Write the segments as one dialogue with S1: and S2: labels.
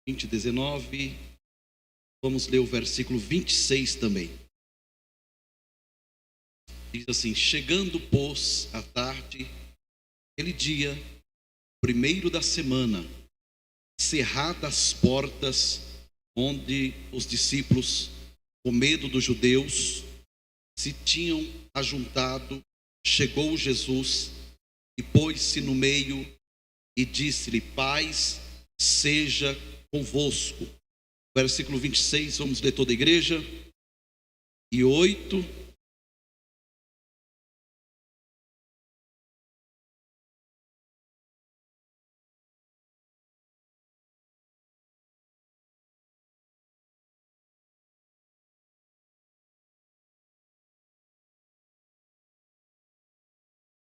S1: 20:19. Vamos ler o versículo 26 também. Diz assim: chegando, pois, à tarde, aquele dia, primeiro da semana, cerradas as portas, onde os discípulos, com medo dos judeus, se tinham ajuntado, chegou Jesus e pôs-se no meio e disse-lhe: paz seja convosco. Versículo 26, vamos ler toda a igreja. E 8.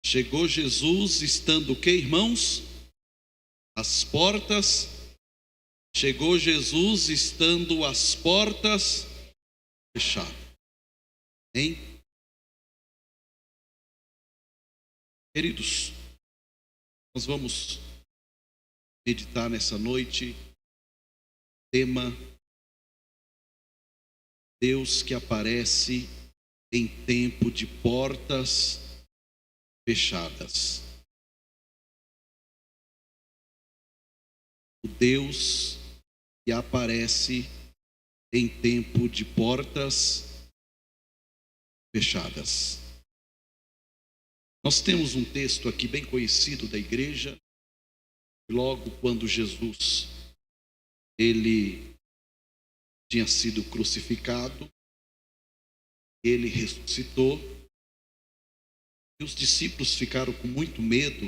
S1: Chegou Jesus, estando o que, irmãos? As portas. Chegou Jesus, estando as portas fechadas. Hein? Queridos, nós vamos meditar nessa noite. Tema: Deus que aparece em tempo de portas fechadas. O Deus que aparece em tempo de portas fechadas. Nós temos um texto aqui bem conhecido da igreja. Logo quando Jesus ele tinha sido crucificado, ele ressuscitou, e os discípulos ficaram com muito medo,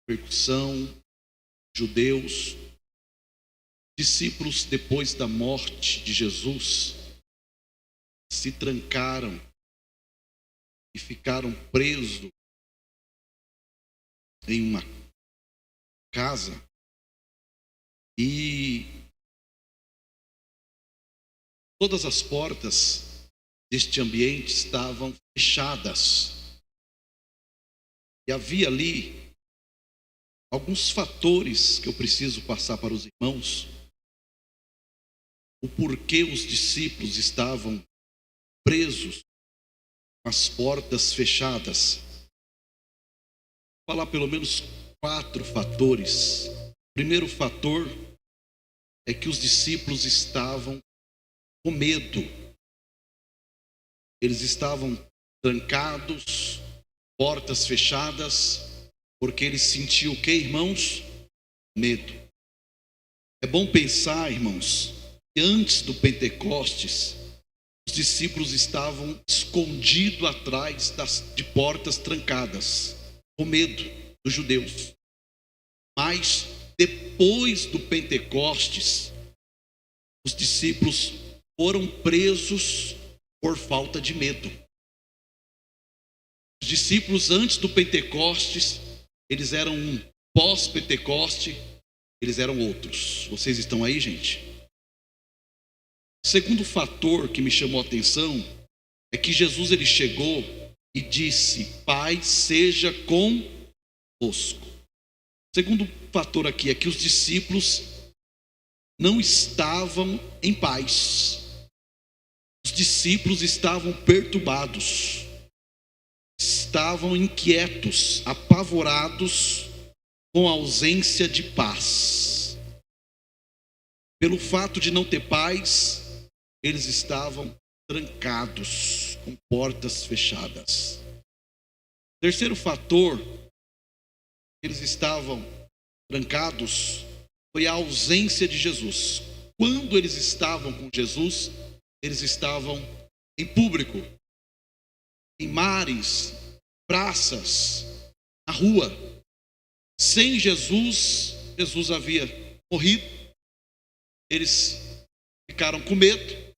S1: perseguição, judeus. Discípulos, depois da morte de Jesus, se trancaram e ficaram presos em uma casa, e todas as portas deste ambiente estavam fechadas. E havia ali alguns fatores que eu preciso passar para os irmãos. O porquê os discípulos estavam presos, as portas fechadas. Vou falar pelo menos 4 fatores. O primeiro fator é que os discípulos estavam com medo. Eles estavam trancados, portas fechadas, porque eles sentiam o que, irmãos? Medo. É bom pensar, irmãos, que antes do Pentecostes, os discípulos estavam escondidos atrás de portas trancadas, com medo dos judeus. Mas depois do Pentecostes, os discípulos foram presos por falta de medo. Os discípulos antes do Pentecostes, eles eram um. Pós-Pentecoste, eles eram outros. Vocês estão aí, gente? Segundo fator que me chamou a atenção é que Jesus ele chegou e disse: paz seja convosco. Segundo fator aqui é que os discípulos não estavam em paz. Os discípulos estavam perturbados, estavam inquietos, apavorados com a ausência de paz. Pelo fato de não ter paz, eles estavam trancados, com portas fechadas. Terceiro fator, eles estavam trancados, foi a ausência de Jesus. Quando eles estavam com Jesus, eles estavam em público, em mares, praças, na rua. Sem Jesus, Jesus havia morrido. Eles ficaram com medo.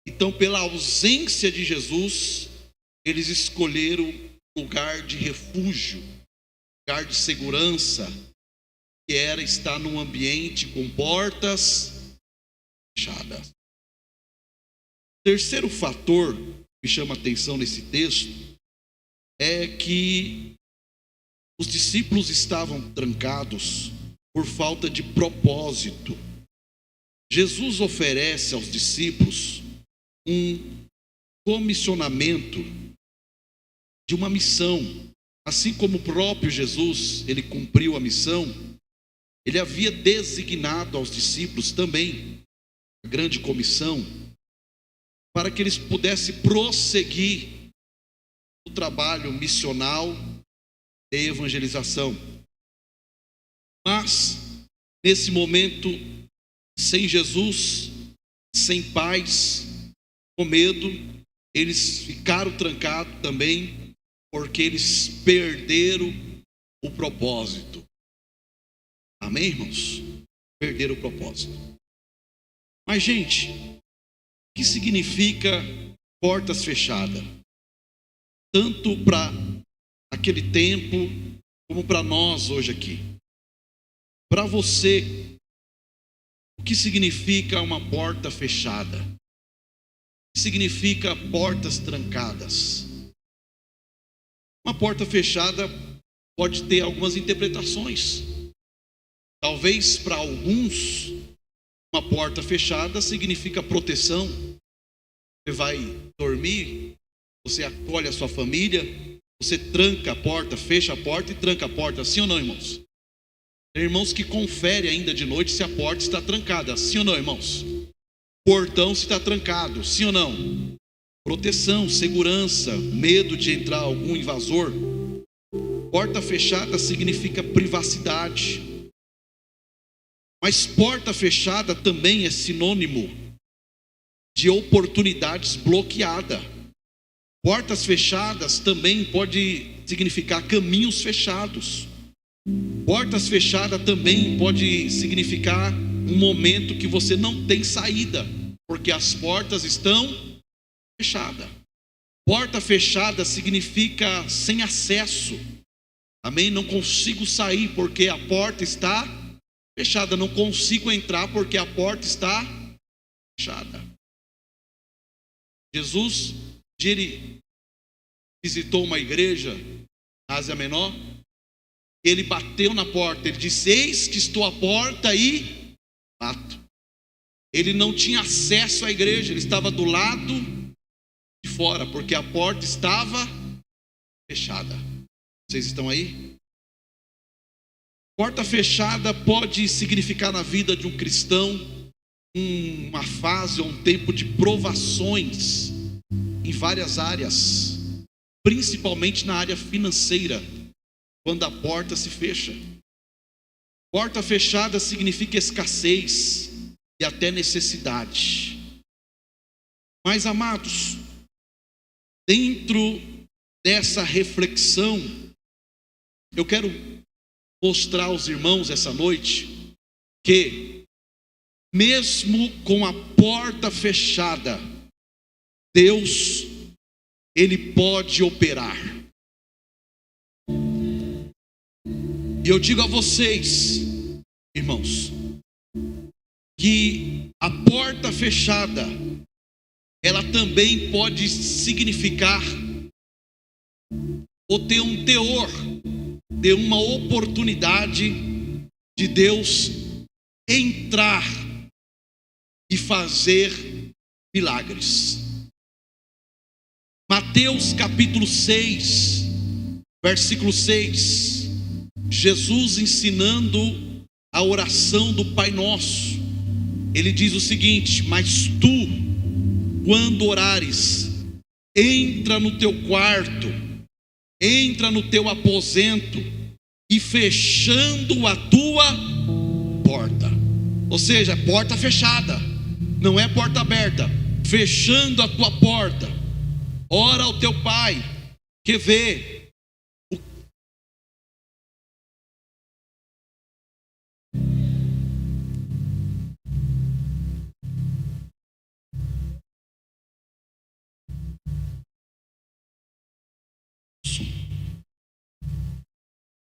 S1: Então, pela ausência de Jesus, eles escolheram lugar de refúgio, lugar de segurança, que era estar num ambiente com portas fechadas. Terceiro fator que me chama a atenção nesse texto é que os discípulos estavam trancados por falta de propósito. Jesus oferece aos discípulos um comissionamento de uma missão. Assim como o próprio Jesus, ele cumpriu a missão, ele havia designado aos discípulos também a grande comissão para que eles pudessem prosseguir o trabalho missional de evangelização. Mas, nesse momento, sem Jesus, sem paz, com medo, eles ficaram trancados também, porque eles perderam o propósito. Amém, irmãos? Perderam o propósito. Mas, gente, o que significa portas fechadas? Tanto para aquele tempo, como para nós hoje aqui. Para você, o que significa uma porta fechada? O que significa portas trancadas? Uma porta fechada pode ter algumas interpretações. Talvez para alguns, uma porta fechada significa proteção. Você vai dormir, você acolhe a sua família, você tranca a porta, fecha a porta e tranca a porta. Sim ou não, irmãos? Tem irmãos que conferem ainda de noite se a porta está trancada. Sim ou não, irmãos? Portão se está trancado. Sim ou não? Proteção, segurança, medo de entrar algum invasor. Porta fechada significa privacidade. Mas porta fechada também é sinônimo de oportunidades bloqueadas. Portas fechadas também pode significar caminhos fechados. Portas fechadas também pode significar um momento que você não tem saída, porque as portas estão fechadas. Porta fechada significa sem acesso. Amém? Não consigo sair porque a porta está fechada. Não consigo entrar porque a porta está fechada. Jesus, ele visitou uma igreja na Ásia Menor. Ele bateu na porta, ele disse: eis que estou à porta e bato. Ele não tinha acesso à igreja, ele estava do lado de fora, porque a porta estava fechada. Vocês estão aí? Porta fechada pode significar na vida de um cristão uma fase ou um tempo de provações em várias áreas, principalmente na área financeira. Quando a porta se fecha. Porta fechada significa escassez e até necessidade. Mas, amados, dentro dessa reflexão, eu quero mostrar aos irmãos essa noite que, mesmo com a porta fechada, Deus, Ele pode operar. E eu digo a vocês, irmãos, que a porta fechada, ela também pode significar ou ter um teor de uma oportunidade de Deus entrar e fazer milagres. Mateus capítulo 6, versículo 6. Jesus ensinando a oração do Pai Nosso, ele diz o seguinte: mas tu, quando orares, entra no teu quarto, entra no teu aposento, e fechando a tua porta, ou seja, porta fechada, não é porta aberta, fechando a tua porta, ora ao teu Pai, que vê.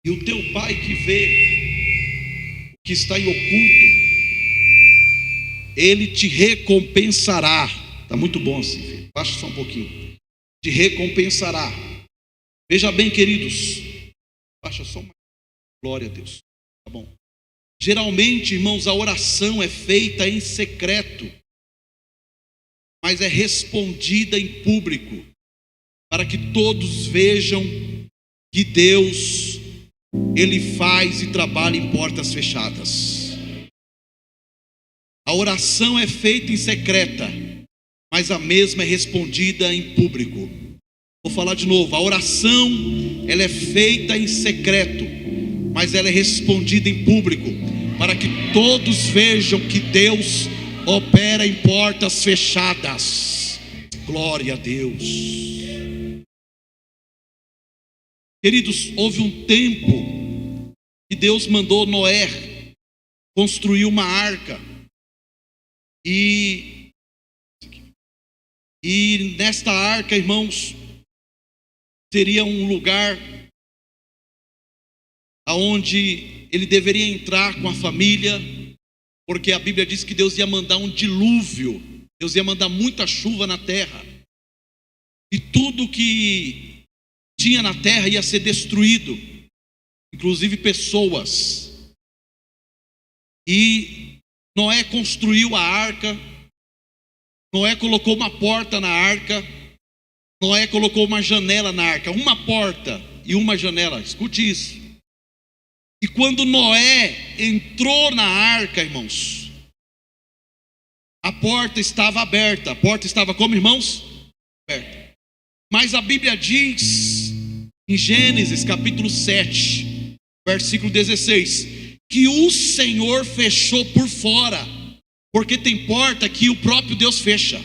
S1: E o teu Pai que vê o que está em oculto, Ele te recompensará. Está muito bom assim, filho. Baixa só um pouquinho. Te recompensará. Veja bem, queridos. Baixa só uma. Glória a Deus. Tá bom. Geralmente, irmãos, a oração é feita em secreto, mas é respondida em público, para que todos vejam que Deus, Ele faz e trabalha em portas fechadas. A oração é feita em secreta, mas a mesma é respondida em público. Vou falar de novo, a oração, ela é feita em secreto, mas ela é respondida em público, para que todos vejam que Deus opera em portas fechadas. Glória a Deus. Queridos, houve um tempo que Deus mandou Noé construir uma arca. E nesta arca, irmãos, seria um lugar aonde ele deveria entrar com a família, porque a Bíblia diz que Deus ia mandar um dilúvio, Deus ia mandar muita chuva na terra, e tudo que tinha na terra ia ser destruído, inclusive pessoas. E Noé construiu a arca, Noé colocou uma porta na arca, Noé colocou uma janela na arca, uma porta e uma janela, escute isso. E quando Noé entrou na arca, irmãos, a porta estava aberta. A porta estava como, irmãos? Aberta. Mas a Bíblia diz, em Gênesis capítulo 7, versículo 16, que o Senhor fechou por fora, porque tem porta que o próprio Deus fecha.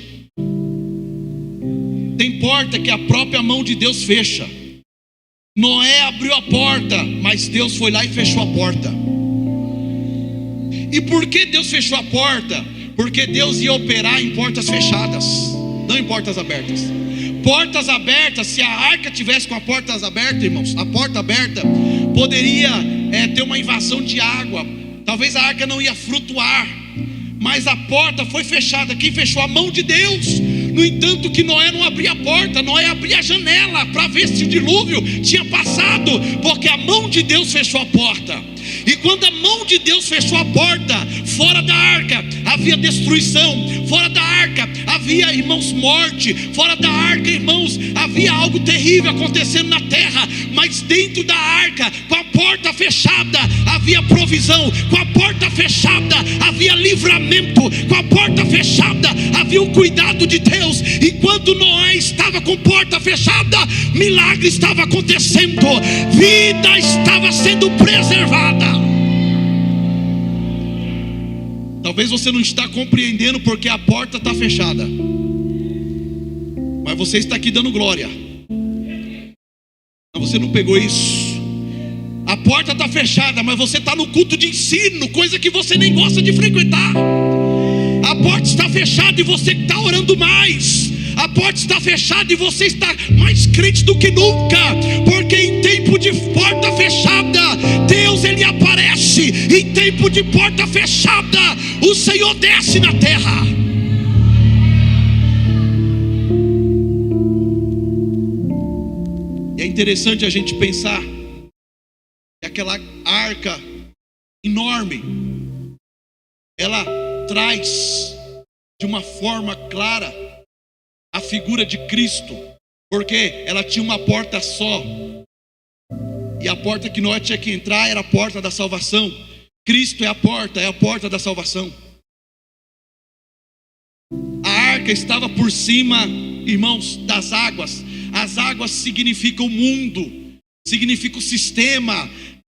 S1: Tem porta que a própria mão de Deus fecha. Noé abriu a porta, mas Deus foi lá e fechou a porta. E por que Deus fechou a porta? Porque Deus ia operar em portas fechadas, não em portas abertas. Portas abertas, se a arca tivesse com as portas abertas, irmãos, a porta aberta, poderia ter uma invasão de água. Talvez a arca não ia flutuar, mas a porta foi fechada. Quem fechou? A mão de Deus. No entanto, que Noé não abria a porta, Noé abria a janela para ver se o dilúvio tinha passado, porque a mão de Deus fechou a porta. E quando a mão de Deus fechou a porta, fora da arca havia destruição, fora da arca havia, irmãos, morte, fora da arca, irmãos, havia algo terrível acontecendo na terra. Mas dentro da arca, com a porta fechada, havia provisão. Com a porta fechada havia livramento. Com a porta fechada havia o cuidado de Deus. Enquanto Noé estava com porta fechada, milagre estava acontecendo, vida estava sendo preservada. Talvez você não está compreendendo porque a porta está fechada, mas você está aqui dando glória. Mas você não pegou isso. A porta está fechada, mas você está no culto de ensino, coisa que você nem gosta de frequentar. A porta está fechada e você está orando mais. A porta está fechada e você está mais crente do que nunca, porque em tempo de porta fechada, Deus ele aparece. Em tempo de porta fechada, o Senhor desce na terra. E é interessante a gente pensar que aquela arca enorme, ela traz de uma forma clara a figura de Cristo, porque ela tinha uma porta só, e a porta que Noé tinha que entrar era a porta da salvação. Cristo é a porta da salvação. A arca estava por cima, irmãos, das águas. As águas significam o mundo, significa o sistema,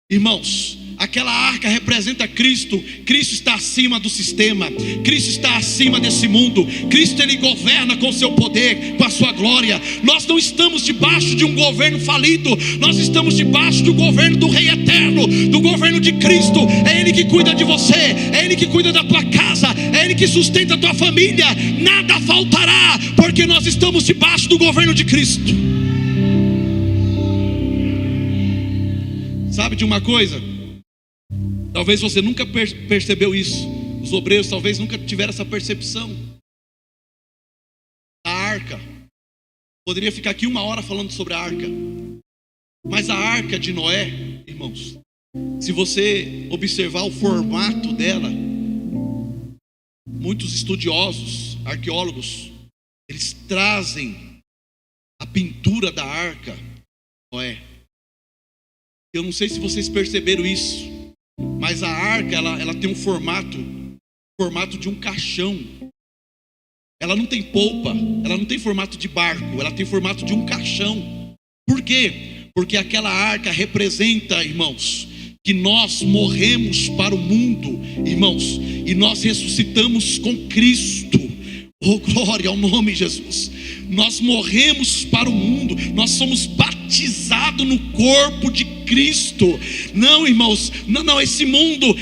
S1: irmãos. Aquela arca representa Cristo. Cristo está acima do sistema, Cristo está acima desse mundo. Cristo ele governa com o seu poder, com a sua glória. Nós não estamos debaixo de um governo falido, nós estamos debaixo do governo do Rei Eterno, do governo de Cristo. É Ele que cuida de você, é Ele que cuida da tua casa, é Ele que sustenta a tua família. Nada faltará, porque nós estamos debaixo do governo de Cristo. Sabe de uma coisa? Talvez você nunca percebeu isso. Os obreiros talvez nunca tiveram essa percepção. A arca. Poderia ficar aqui 1 hora falando sobre a arca. Mas a arca de Noé, irmãos, Se você observar o formato dela, muitos estudiosos, arqueólogos, eles trazem a pintura da arca. Eu não sei se vocês perceberam isso, mas a arca ela tem um formato de um caixão. Ela não tem polpa, ela não tem formato de barco, ela tem formato de um caixão. Por quê? Porque aquela arca representa, irmãos, que nós morremos para o mundo, irmãos, e nós ressuscitamos com Cristo. Oh, glória ao nome de Jesus. Nós morremos para o mundo, nós somos batizados no corpo de Cristo. Não, irmãos, não, esse mundo,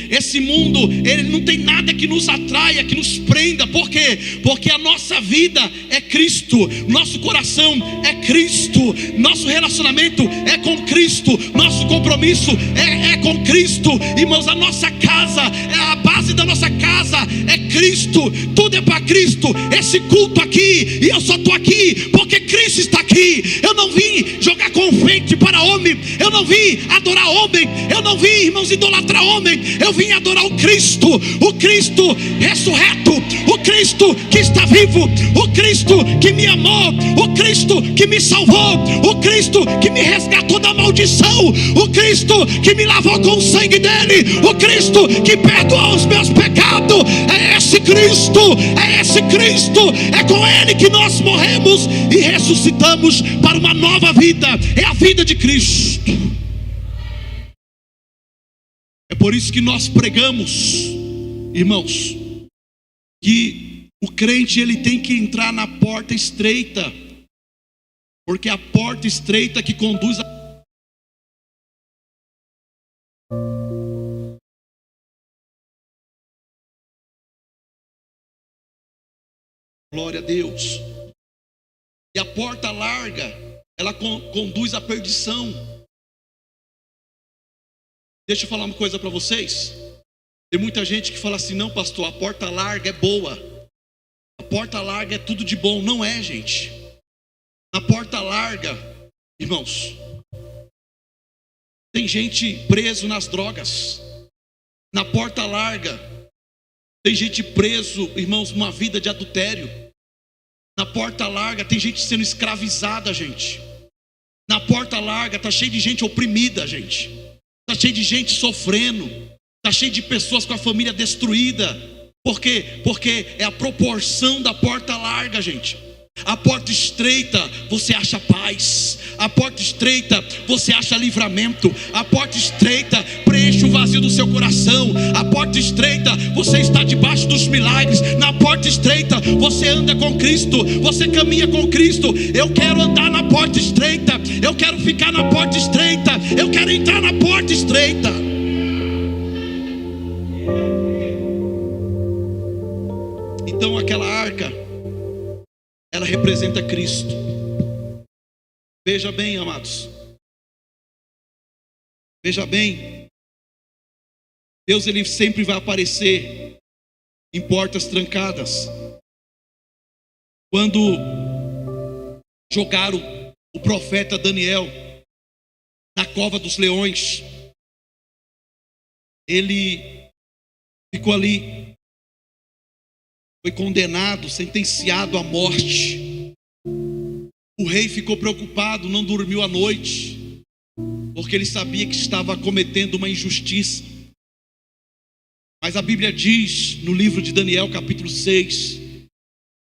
S1: ele não tem nada que nos atraia, que nos prenda. Por quê? Porque a nossa vida é Cristo, nosso coração é Cristo, nosso relacionamento é com Cristo, nosso compromisso é com Cristo. Irmãos, a nossa casa, a base da nossa casa é Cristo, tudo é para Cristo. Esse culto aqui, e eu só estou aqui porque Cristo está aqui. Eu não vim jogar confete para homem, eu não vim adorar homem, eu não vim, irmãos, idolatrar homem. Eu vim adorar o Cristo ressurreto, o Cristo que está vivo, o Cristo que me amou, o Cristo que me salvou, o Cristo que me resgatou da maldição, o Cristo que me lavou com o sangue dele, o Cristo que perdoou os meus pecados. É esse Cristo, é com ele que nós morremos e ressuscitamos para uma nova vida. É a vida de Cristo. É por isso que nós pregamos, irmãos, que o crente ele tem que entrar na porta estreita, porque é a porta estreita que conduz a... Glória a Deus. E a porta larga, ela conduz à perdição. Deixa eu falar uma coisa para vocês. Tem muita gente que fala assim: não, pastor, a porta larga é boa, a porta larga é tudo de bom. Não é, gente. Na porta larga, irmãos, tem gente preso nas drogas. Na porta larga tem gente preso, irmãos, numa vida de adultério. Na porta larga tem gente sendo escravizada, gente. Na porta larga está cheio de gente oprimida, gente. Está cheio de gente sofrendo. Está cheio de pessoas com a família destruída. Por quê? Porque é a proporção da porta larga, gente. A porta estreita, você acha paz. A porta estreita, você acha livramento. A porta estreita preenche o vazio do seu coração. A porta estreita, você está debaixo dos milagres. Na porta estreita, você anda com Cristo, você caminha com Cristo. Eu quero andar na porta estreita, eu quero ficar na porta estreita, eu quero entrar na porta estreita. Então aquela arca, ela representa Cristo. Veja bem, amados. Veja bem. Deus, ele sempre vai aparecer em portas trancadas. Quando jogaram o profeta Daniel na cova dos leões, ele ficou ali. Foi condenado, sentenciado à morte. O rei ficou preocupado, não dormiu à noite, porque ele sabia que estava cometendo uma injustiça. Mas a Bíblia diz no livro de Daniel, capítulo 6,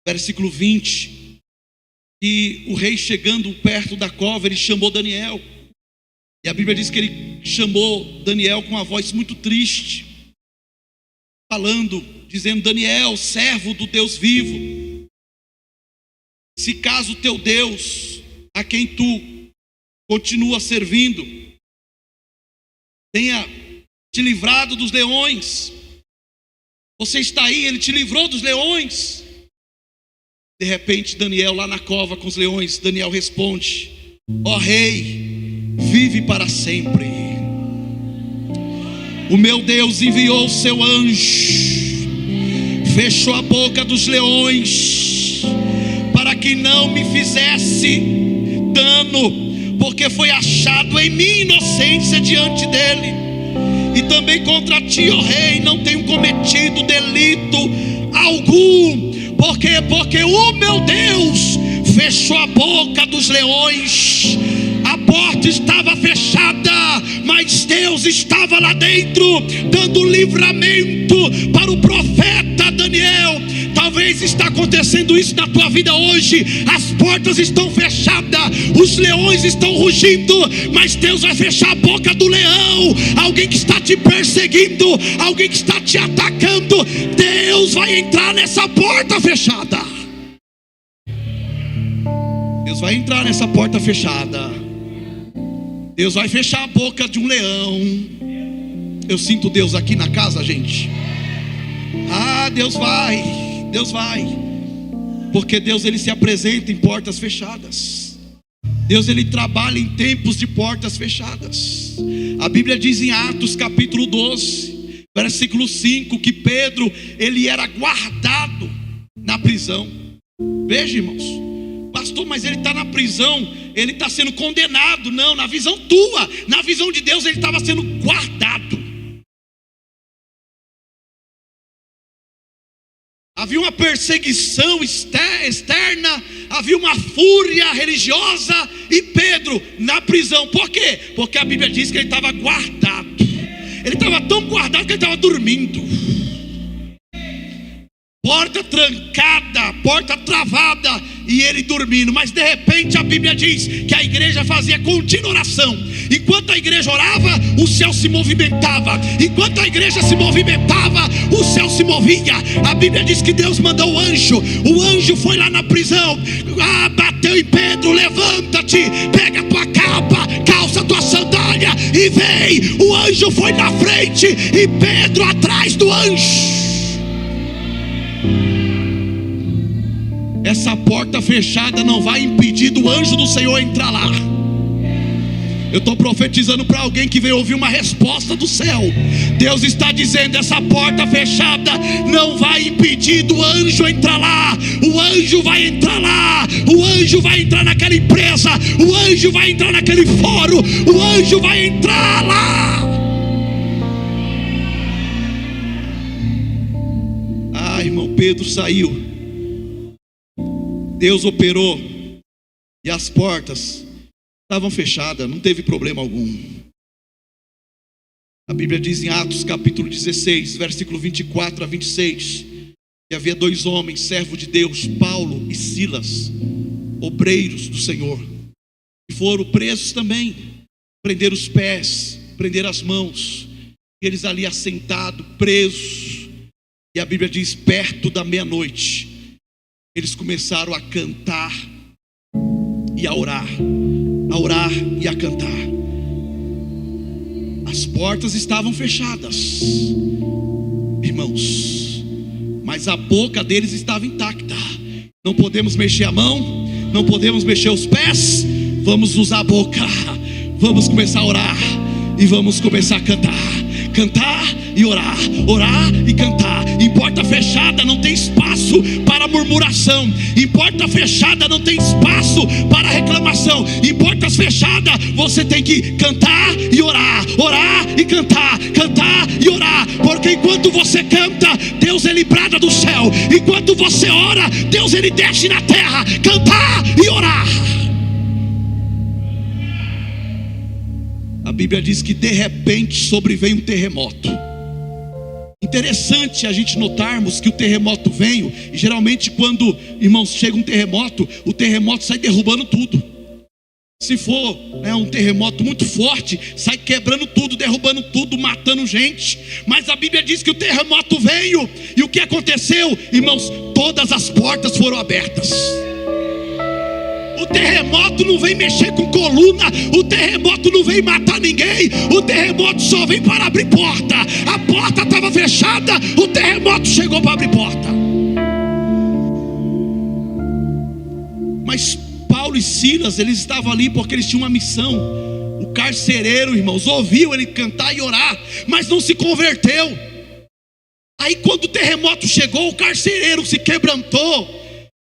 S1: versículo 20, que o rei, chegando perto da cova, ele chamou Daniel. E a Bíblia diz que ele chamou Daniel com uma voz muito triste, dizendo: Daniel, servo do Deus vivo, se caso o teu Deus, a quem tu continua servindo, tenha te livrado dos leões, você está aí, ele te livrou dos leões. De repente, Daniel lá na cova com os leões, Daniel responde: ó rei, vive para sempre. O meu Deus enviou o seu anjo, fechou a boca dos leões, para que não me fizesse dano, porque foi achado em mim inocência diante dele. e também contra ti, ó rei, não tenho cometido delito algum. Por quê? Porque o meu Deus fechou a boca dos leões. A porta estava fechada, mas Deus estava lá dentro, dando livramento para o profeta Daniel. Talvez está acontecendo isso na tua vida hoje. As portas estão fechadas, os leões estão rugindo, mas Deus vai fechar a boca do leão. Alguém que está te perseguindo, alguém que está te atacando, Deus vai entrar nessa porta fechada. Deus vai entrar nessa porta fechada. Deus vai fechar a boca de um leão. Eu sinto Deus aqui na casa, gente. Deus vai. Porque Deus, ele se apresenta em portas fechadas. Deus, ele trabalha em tempos de portas fechadas. A Bíblia diz em Atos capítulo 12, versículo 5, que Pedro, ele era guardado na prisão. Veja, irmãos, pastor, mas ele está na prisão, ele está sendo condenado. Não, na visão tua, na visão de Deus, ele estava sendo guardado. Havia uma perseguição externa, havia uma fúria religiosa, e Pedro na prisão. Por quê? Porque a Bíblia diz que ele estava guardado. Ele estava tão guardado que ele estava dormindo. Porta trancada, porta travada, e ele dormindo. Mas de repente a Bíblia diz que a igreja fazia contínua oração. Enquanto a igreja orava, o céu se movimentava. Enquanto a igreja se movimentava, o céu se movia. A Bíblia diz que Deus mandou o anjo. O anjo foi lá na prisão, bateu em Pedro: levanta-te, pega a tua capa, calça a tua sandália e vem. O anjo foi na frente e Pedro atrás do anjo. Essa porta fechada não vai impedir do anjo do Senhor entrar lá. Eu estou profetizando para alguém que veio ouvir uma resposta do céu. Deus está dizendo: essa porta fechada não vai impedir do anjo entrar lá. O anjo vai entrar lá. O anjo vai entrar naquela empresa. O anjo vai entrar naquele fórum. O anjo vai entrar lá. Irmão, Pedro saiu. Deus operou e as portas estavam fechadas, não teve problema algum. A Bíblia diz em Atos capítulo 16, versículo 24 a 26, que havia 2 homens, servos de Deus, Paulo e Silas, obreiros do Senhor, que foram presos também. Prenderam os pés, prenderam as mãos, e eles ali assentados, presos. E a Bíblia diz: perto da meia-noite, eles começaram a cantar e a orar e a cantar. As portas estavam fechadas, irmãos, mas a boca deles estava intacta. Não podemos mexer a mão, não podemos mexer os pés. Vamos usar a boca, vamos começar a orar e vamos começar a cantar e orar e cantar. Em porta fechada não tem espaço para murmuração. Em porta fechada não tem espaço para reclamação. Em portas fechadas você tem que cantar e orar e cantar e orar. Porque enquanto você canta, Deus ele brada do céu. Enquanto você ora, Deus ele desce na terra. Cantar e orar. A Bíblia diz que de repente sobreveio um terremoto. Interessante a gente notarmos que o terremoto veio, e geralmente quando, irmãos, chega um terremoto, o terremoto sai derrubando tudo. Se for um terremoto muito forte, sai quebrando tudo, derrubando tudo, matando gente. Mas a Bíblia diz que o terremoto veio, e o que aconteceu, irmãos? Todas as portas foram abertas. O terremoto não vem mexer com coluna. O terremoto não vem matar ninguém. O terremoto só vem para abrir porta. A porta estava fechada, o terremoto chegou para abrir porta. Mas Paulo e Silas, eles estavam ali porque eles tinham uma missão. O carcereiro, irmãos, ouviu ele cantar e orar, mas não se converteu. Aí quando o terremoto chegou, o carcereiro se quebrantou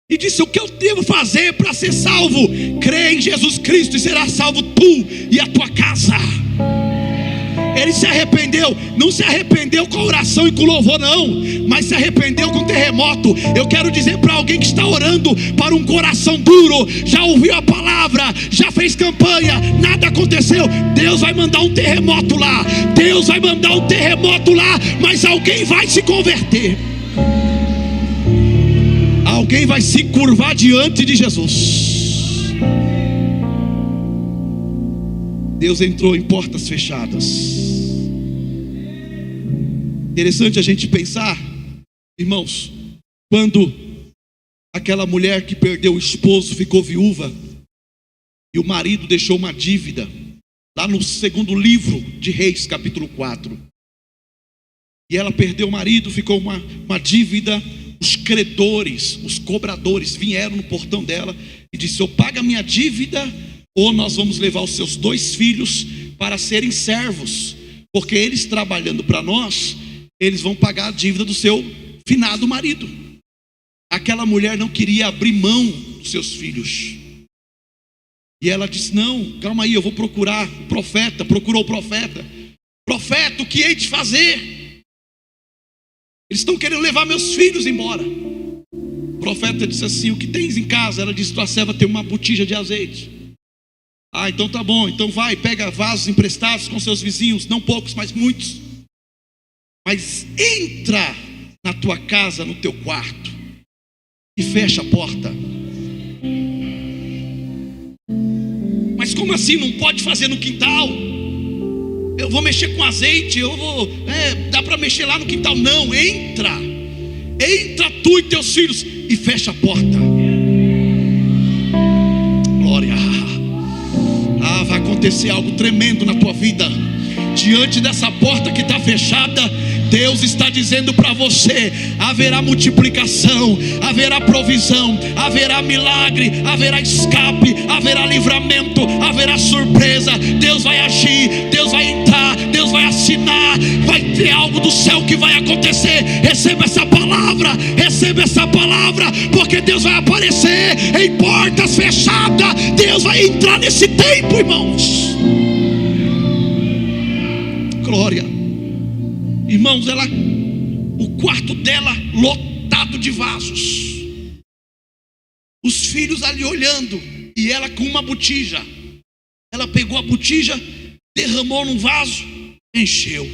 S1: e disse: o que eu devo fazer para ser salvo? Crê em Jesus Cristo e será salvo tu e a tua casa. Ele se arrependeu, não se arrependeu com a oração e com o louvor não, mas se arrependeu com o terremoto. Eu quero dizer para alguém que está orando para um coração duro, já ouviu a palavra, já fez campanha, nada aconteceu, Deus vai mandar um terremoto lá, Deus vai mandar um terremoto lá, mas alguém vai se converter, alguém vai se curvar diante de Jesus. Deus entrou em portas fechadas. Interessante a gente pensar, irmãos, quando aquela mulher que perdeu o esposo ficou viúva e o marido deixou uma dívida, lá no segundo livro de Reis, capítulo 4, e ela perdeu o marido, ficou uma dívida. Os credores, os cobradores vieram no portão dela e disse: ou paga minha dívida, ou nós vamos levar os seus 2 filhos para serem servos, porque eles trabalhando para nós, eles vão pagar a dívida do seu finado marido. Aquela mulher não queria abrir mão dos seus filhos, e ela disse: não, calma aí, eu vou procurar o profeta. Procurou o profeta. Profeta, o que hei de fazer? Eles estão querendo levar meus filhos embora. O profeta disse assim: o que tens em casa? Ela disse: tua serva tem uma botija de azeite. Ah, então tá bom, então vai, pega vasos emprestados com seus vizinhos, não poucos, mas muitos. Mas entra na tua casa, no teu quarto, e fecha a porta. Mas como assim? Não pode fazer no quintal? Eu vou mexer com azeite, dá para mexer lá no quintal. Não, entra tu e teus filhos e fecha a porta. Glória. Vai acontecer algo tremendo na tua vida. Diante dessa porta que está fechada, Deus está dizendo para você: haverá multiplicação, haverá provisão, haverá milagre, haverá escape, haverá livramento, haverá surpresa. Deus vai agir, Deus vai entrar, Deus vai assinar, vai ter algo do céu que vai acontecer. Receba essa palavra, porque Deus vai aparecer em portas fechadas. Deus vai entrar nesse tempo, irmãos. Glória. Irmãos, o quarto dela lotado de vasos, os filhos ali olhando, e ela com uma botija. Ela pegou a botija, derramou num vaso, encheu.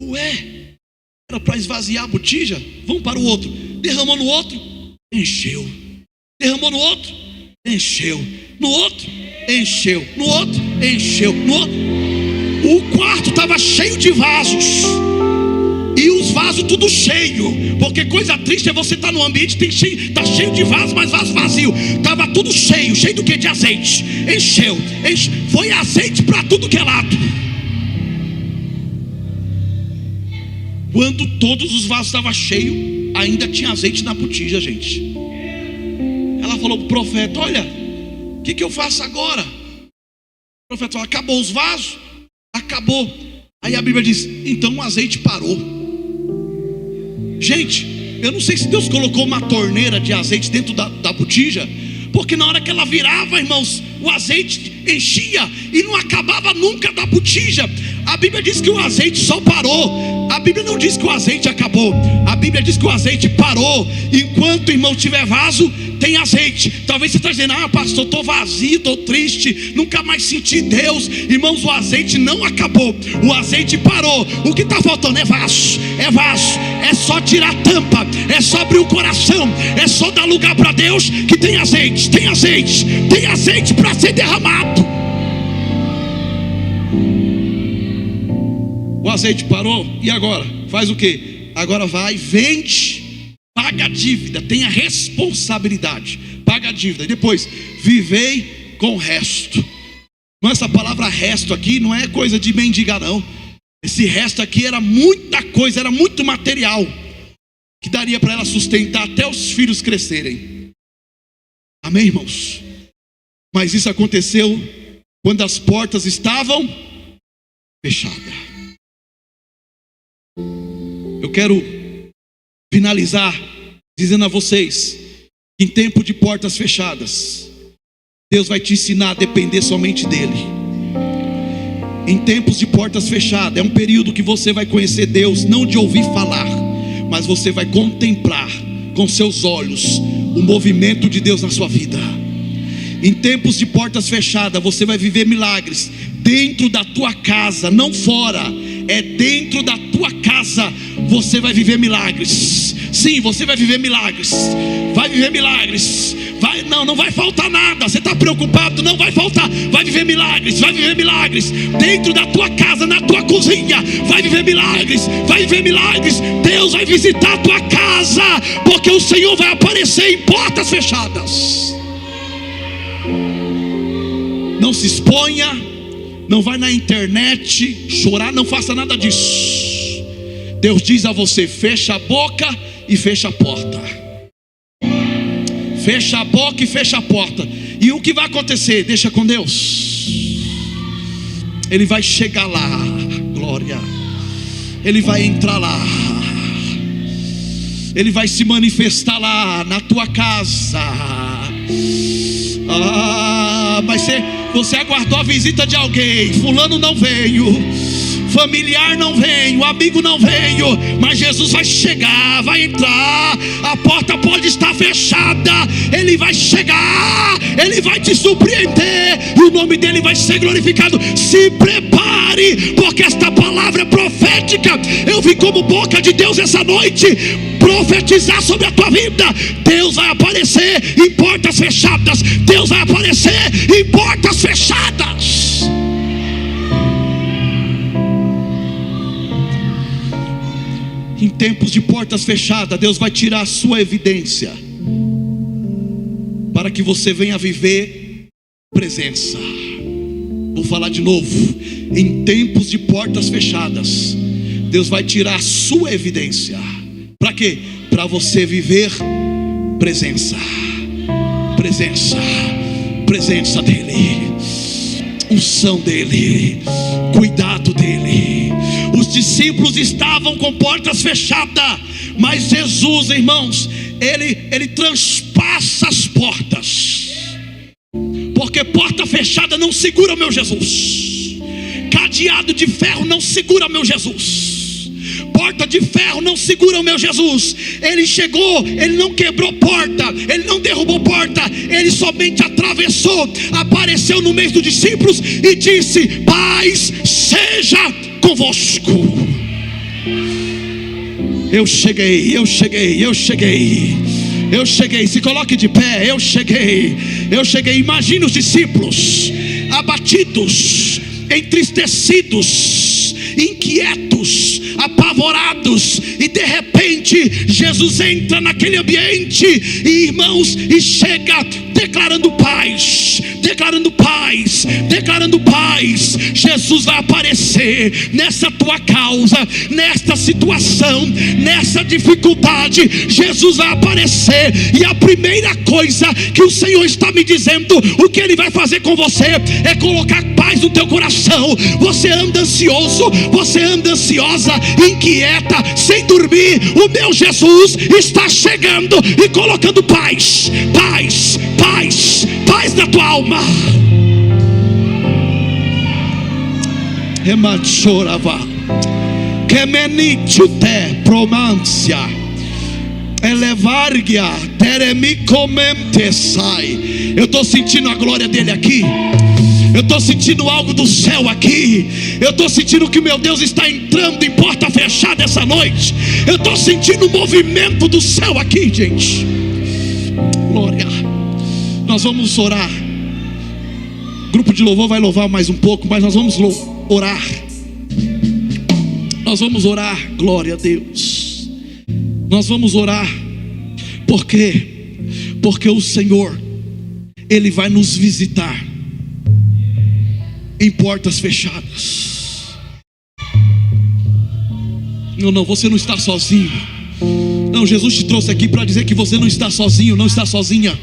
S1: Ué, era para esvaziar a botija? Vamos para o outro. Derramou no outro, encheu. Derramou no outro, encheu. No outro, encheu. No outro, encheu. No outro. O quarto estava cheio de vasos, e os vasos tudo cheio, porque coisa triste é você estar no ambiente, está cheio de vasos, mas vaso vazio. Estava tudo cheio do que? De azeite. Encheu. Foi azeite para tudo que é lado. Quando todos os vasos estavam cheios, ainda tinha azeite na botija, gente. Ela falou para o profeta: olha, o que eu faço agora? O profeta falou: acabou os vasos? Acabou. Aí a Bíblia diz: então o azeite parou. Gente, eu não sei se Deus colocou uma torneira de azeite dentro da botija, porque na hora que ela virava, irmãos, o azeite enchia e não acabava nunca da botija. A Bíblia diz que o azeite só parou. A Bíblia não diz que o azeite acabou. A Bíblia diz que o azeite parou. Enquanto, irmão, tiver vaso, tem azeite. Talvez você está dizendo: ah, pastor, estou vazio, estou triste, nunca mais senti Deus. Irmãos, o azeite não acabou, o azeite parou. O que está faltando é vaso. É só tirar a tampa, é só abrir o coração, é só dar lugar para Deus, que tem azeite para ser derramado. O azeite parou, e agora? Faz o que? Agora vai, vende, paga a dívida, tenha responsabilidade, paga a dívida, e depois, vivei com o resto. Não, essa palavra resto aqui não é coisa de mendigar não. Esse resto aqui era muita coisa, era muito material, que daria para ela sustentar até os filhos crescerem. Amém, irmãos? Mas isso aconteceu quando as portas estavam fechadas. Eu quero finalizar dizendo a vocês que em tempo de portas fechadas, Deus vai te ensinar a depender somente dEle. Em tempos de portas fechadas, é um período que você vai conhecer Deus, não de ouvir falar, mas você vai contemplar com seus olhos o movimento de Deus na sua vida. Em tempos de portas fechadas, você vai viver milagres dentro da tua casa, não fora, é dentro da tua casa. Você vai viver milagres. Sim, você vai viver milagres. Vai viver milagres. Não vai faltar nada. Você está preocupado? Não vai faltar. Vai viver milagres. Vai viver milagres dentro da tua casa, na tua cozinha. Vai viver milagres. Vai viver milagres. Deus vai visitar a tua casa, porque o Senhor vai aparecer em portas fechadas. Não se exponha, não vai na internet chorar, não faça nada disso. Deus diz a você: fecha a boca e fecha a porta. Fecha a boca e fecha a porta. E o que vai acontecer? Deixa com Deus. Ele vai chegar lá, glória. Ele vai entrar lá. Ele vai se manifestar lá na tua casa. Mas você aguardou a visita de alguém. Fulano não veio, familiar não veio, amigo não veio, mas Jesus vai chegar, vai entrar. A porta pode estar fechada, Ele vai chegar, Ele vai te surpreender, e o nome dEle vai ser glorificado. Se prepare, porque esta palavra é profética. Eu vim como boca de Deus essa noite profetizar sobre a tua vida. Deus vai aparecer em portas fechadas. Deus vai aparecer em portas fechadas. Em tempos de portas fechadas, Deus vai tirar a sua evidência, para que você venha viver presença. Vou falar de novo. Em tempos de portas fechadas, Deus vai tirar a sua evidência. Para quê? Para você viver presença. Presença. Presença dEle, unção dEle, cuidado dEle. Os discípulos estavam com portas fechadas, mas Jesus, irmãos, ele transpassa as portas, porque porta fechada não segura o meu Jesus, cadeado de ferro não segura o meu Jesus, porta de ferro não segura o meu Jesus. Ele chegou, ele não quebrou porta, ele não derrubou porta, ele somente atravessou, apareceu no meio dos discípulos e disse: paz seja convosco. Eu cheguei, eu cheguei, eu cheguei. Eu cheguei, se coloque de pé. Eu cheguei, eu cheguei. Imagine os discípulos abatidos, entristecidos, inquietos, apavorados, e de repente Jesus entra naquele ambiente, e irmãos, e chega declarando paz, declarando paz, declarando paz. Jesus vai aparecer nessa tua causa, nesta situação, nessa dificuldade. Jesus vai aparecer, e a primeira coisa que o Senhor está me dizendo, o que Ele vai fazer com você, é colocar paz no teu coração. Você anda ansioso, você anda ansiosa, inquieta, sem dormir. O meu Jesus está chegando e colocando paz, paz, paz, paz na tua alma. Remachorava, Kemenitute promância, elevargia, teremicomente sai. Eu estou sentindo a glória dele aqui. Eu estou sentindo algo do céu aqui. Eu estou sentindo que o meu Deus está entrando em porta fechada essa noite. Eu estou sentindo o movimento do céu aqui, gente. Glória. Nós vamos orar. O grupo de louvor vai louvar mais um pouco, mas nós vamos orar. Nós vamos orar, glória a Deus. Nós vamos orar. Por quê? Porque o Senhor, Ele vai nos visitar em portas fechadas. Não, você não está sozinho. Não, Jesus te trouxe aqui para dizer que você não está sozinho, não está sozinha.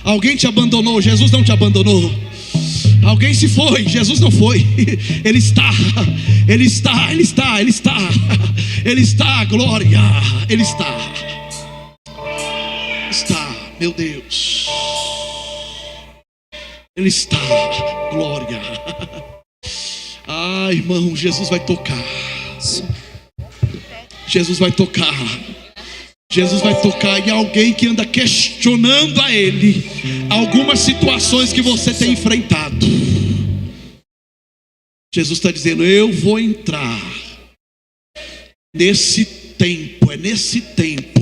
S1: Alguém te abandonou, Jesus não te abandonou. Alguém se foi, Jesus não foi. Ele está, Ele está, Ele está, Ele está, Ele está, glória. Ele está, meu Deus. Ele está, glória. Ah, irmão, Jesus vai tocar. Jesus vai tocar. Jesus vai tocar em alguém que anda questionando a Ele algumas situações que você tem enfrentado. Jesus está dizendo: eu vou entrar nesse tempo. É nesse tempo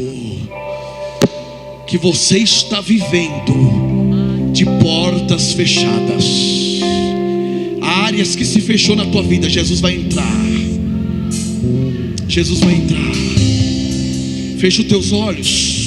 S1: que você está vivendo de portas fechadas. Áreas que se fechou na tua vida, Jesus vai entrar. Jesus vai entrar. Fecha os teus olhos.